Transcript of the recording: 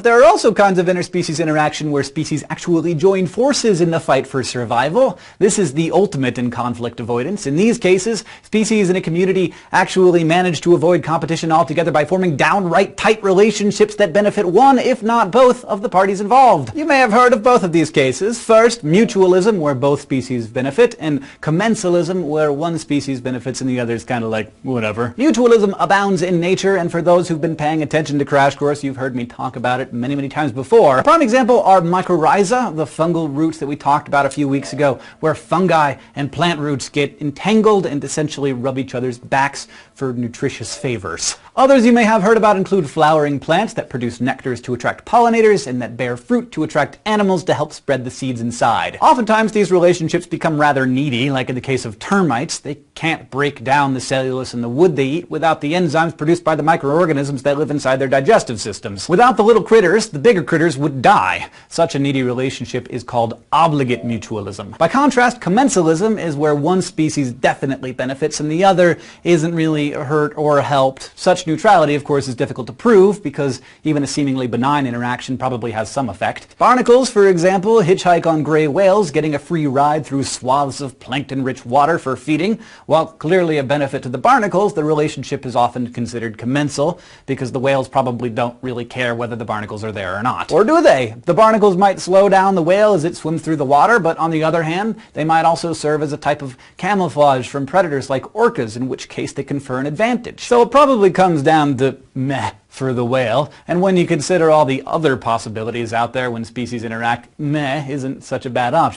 There are also kinds of interspecies interaction where species actually join forces in the fight for survival. This is the ultimate in conflict avoidance. In these cases, species in a community actually manage to avoid competition altogether by forming downright tight relationships that benefit one, if not both, of the parties involved. You may have heard of both of these cases. First, mutualism, where both species benefit, and commensalism, where one species benefits and the other's kind of like, whatever. Mutualism abounds in nature, and for those who've been paying attention to Crash Course, you've heard me talk about it many times before. A prime example are mycorrhiza, the fungal roots that we talked about a few weeks ago, where fungi and plant roots get entangled and essentially rub each other's backs for nutritious favors. Others you may have heard about include flowering plants that produce nectars to attract pollinators and that bear fruit to attract animals to help spread the seeds inside. Oftentimes these relationships become rather needy, like in the case of termites. They can't break down the cellulose in the wood they eat without the enzymes produced by the microorganisms that live inside their digestive systems. Without the little critters, the bigger critters would die. Such a needy relationship is called obligate mutualism. By contrast, commensalism is where one species definitely benefits and the other isn't really hurt or helped. Such neutrality, of course, is difficult to prove because even a seemingly benign interaction probably has some effect. Barnacles, for example, hitchhike on gray whales, getting a free ride through swaths of plankton-rich water for feeding. While clearly a benefit to the barnacles, the relationship is often considered commensal because the whales probably don't really care whether the barnacles are there or not. Or do they? The barnacles might slow down the whale as it swims through the water, but on the other hand, they might also serve as a type of camouflage from predators like orcas, in which case they confer an advantage. So it probably comes down to meh for the whale, and when you consider all the other possibilities out there when species interact, meh isn't such a bad option.